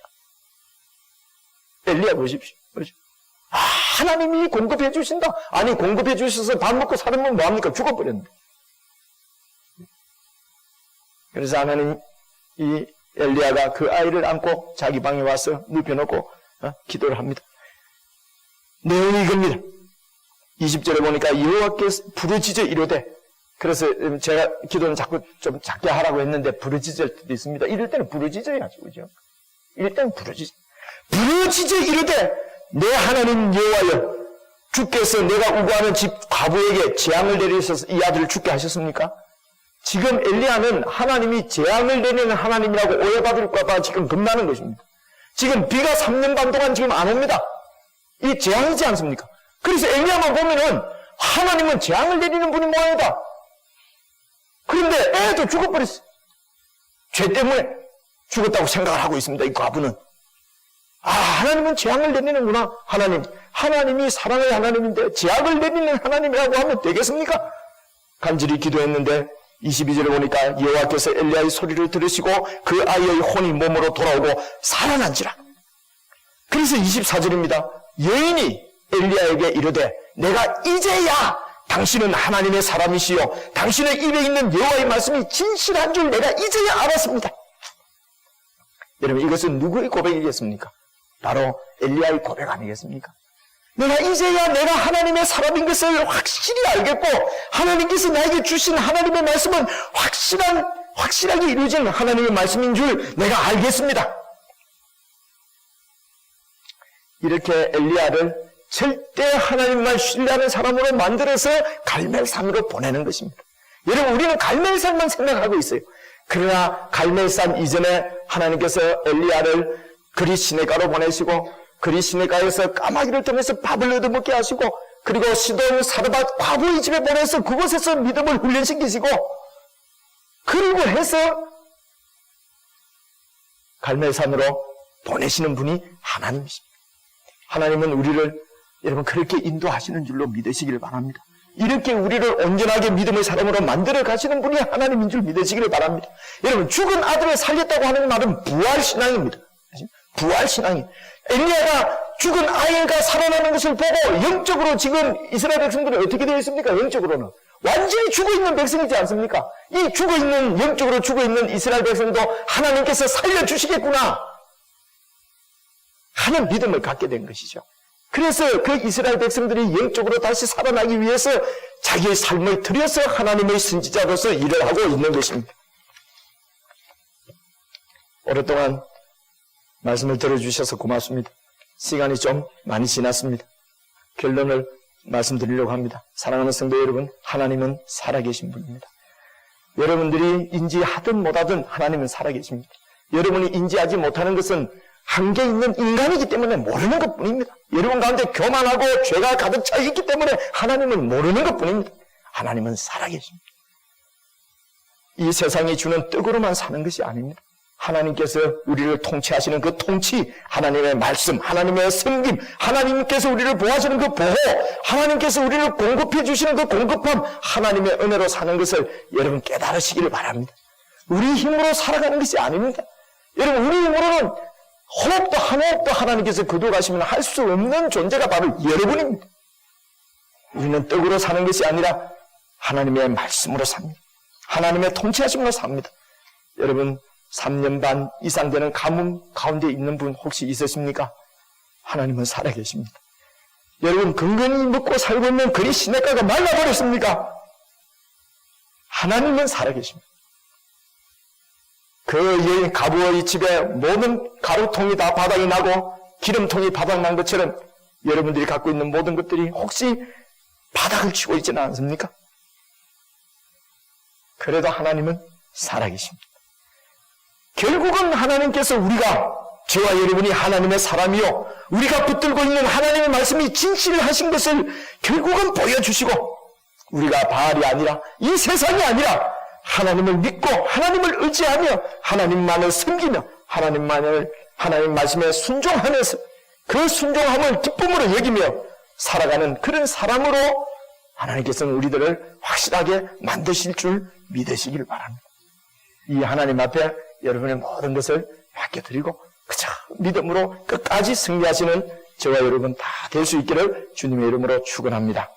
S1: 엘리야 보십시오. 하나님이 공급해 주신다. 아니 공급해 주셔서 밥 먹고 살으면 뭐합니까? 죽어버렸는데. 그래서 하나님 이 엘리야가 그 아이를 안고 자기 방에 와서 눕혀놓고 기도를 합니다. 내용이 이겁니다. 20절에 보니까 여호와께서 부르짖어 이르되, 그래서 제가 기도는 자꾸 좀 작게 하라고 했는데 부르짖을 때도 있습니다. 이럴 때는 부르짖어야죠, 그죠? 이럴 때는 부르짖어 이르되 내 하나님 여호와여, 주께서 내가 우고하는 집 과부에게 재앙을 내리셔서 이 아들을 죽게 하셨습니까? 지금 엘리야는 하나님이 재앙을 내리는 하나님이라고 오해받을까 봐 지금 겁나는 것입니다. 지금 비가 3년 반 동안 지금 안 옵니다. 이 재앙이지 않습니까? 그래서 엘리야만 보면은 하나님은 재앙을 내리는 분이 모양이다. 그런데 애도 죽어버렸어. 죄 때문에 죽었다고 생각을 하고 있습니다. 이 과부는. 하나님은 재앙을 내리는구나. 하나님이 사랑의 하나님인데 재앙을 내리는 하나님이라고 하면 되겠습니까? 간절히 기도했는데 22절에 보니까 여호와께서 엘리야의 소리를 들으시고 그 아이의 혼이 몸으로 돌아오고 살아난지라. 그래서 24절입니다. 여인이 엘리야에게 이르되 내가 이제야 당신은 하나님의 사람이시요 당신의 입에 있는 여호와의 말씀이 진실한 줄 내가 이제야 알았습니다. 여러분, 이것은 누구의 고백이겠습니까? 바로 엘리야의 고백 아니겠습니까? 내가 이제야 내가 하나님의 사람인 것을 확실히 알겠고 하나님께서 나에게 주신 하나님의 말씀은 확실하게 이루어진 하나님의 말씀인 줄 내가 알겠습니다. 이렇게 엘리야를 절대 하나님만 신뢰하는 사람으로 만들어서 갈멜산으로 보내는 것입니다. 여러분, 우리는 갈멜산만 생각하고 있어요. 그러나 갈멜산 이전에 하나님께서 엘리야를 그리 시내가로 보내시고 그리 시내가에서 까마귀를 통해서 밥을 얻어먹게 하시고 그리고 시돈 사르밧 과부의 집에 보내서 그곳에서 믿음을 훈련시키시고 그리고 해서 갈멜산으로 보내시는 분이 하나님이십니다. 하나님은 우리를 여러분 그렇게 인도하시는 줄로 믿으시기를 바랍니다. 이렇게 우리를 온전하게 믿음의 사람으로 만들어 가시는 분이 하나님인 줄 믿으시기를 바랍니다. 여러분, 죽은 아들을 살렸다고 하는 말은 부활신앙입니다. 부활신앙이. 엘리야가 죽은 아이가 살아나는 것을 보고 영적으로 지금 이스라엘 백성들은 어떻게 되어 있습니까? 영적으로는 완전히 죽어있는 백성이지 않습니까? 이 죽어있는, 영적으로 죽어있는 이스라엘 백성도 하나님께서 살려주시겠구나 하는 믿음을 갖게 된 것이죠. 그래서 그 이스라엘 백성들이 영적으로 다시 살아나기 위해서 자기의 삶을 들여서 하나님의 선지자로서 일을 하고 있는 것입니다. 오랫동안 말씀을 들어주셔서 고맙습니다. 시간이 좀 많이 지났습니다. 결론을 말씀드리려고 합니다. 사랑하는 성도 여러분, 하나님은 살아계신 분입니다. 여러분들이 인지하든 못하든 하나님은 살아계십니다. 여러분이 인지하지 못하는 것은 한계 있는 인간이기 때문에 모르는 것뿐입니다. 여러분 가운데 교만하고 죄가 가득 차 있기 때문에 하나님은 모르는 것뿐입니다. 하나님은 살아계십니다. 이 세상이 주는 떡으로만 사는 것이 아닙니다. 하나님께서 우리를 통치하시는 그 통치, 하나님의 말씀, 하나님의 섬김, 하나님께서 우리를 보호하시는 그 보호, 하나님께서 우리를 공급해 주시는 그 공급함, 하나님의 은혜로 사는 것을 여러분 깨달으시기를 바랍니다. 우리 힘으로 살아가는 것이 아닙니다. 여러분, 우리 힘으로는 호흡도 한 호흡도 하나님께서 거두어가시면 할 수 없는 존재가 바로 여러분입니다. 우리는 떡으로 사는 것이 아니라 하나님의 말씀으로 삽니다. 하나님의 통치하심으로 삽니다. 여러분, 3년 반 이상 되는 가뭄 가운데 있는 분 혹시 있으십니까? 하나님은 살아계십니다. 여러분, 근근히 먹고 살고 있는 그리 시냇가가 말라버렸습니까? 하나님은 살아계십니다. 그 여인 가부의 집에 모든 가루통이 다 바닥이 나고 기름통이 바닥난 것처럼 여러분들이 갖고 있는 모든 것들이 혹시 바닥을 치고 있지는 않습니까? 그래도 하나님은 살아계십니다. 결국은 하나님께서 우리가, 저와 여러분이 하나님의 사람이요, 우리가 붙들고 있는 하나님의 말씀이 진실하신 것을 결국은 보여주시고, 우리가 바알이 아니라, 이 세상이 아니라 하나님을 믿고 하나님을 의지하며 하나님만을 섬기며 하나님 말씀에 순종하면서 그 순종함을 기쁨으로 여기며 살아가는 그런 사람으로 하나님께서는 우리들을 확실하게 만드실 줄 믿으시길 바랍니다. 이 하나님 앞에 여러분의 모든 것을 맡겨드리고 그저 믿음으로 끝까지 승리하시는 저와 여러분 다 될 수 있기를 주님의 이름으로 축원합니다.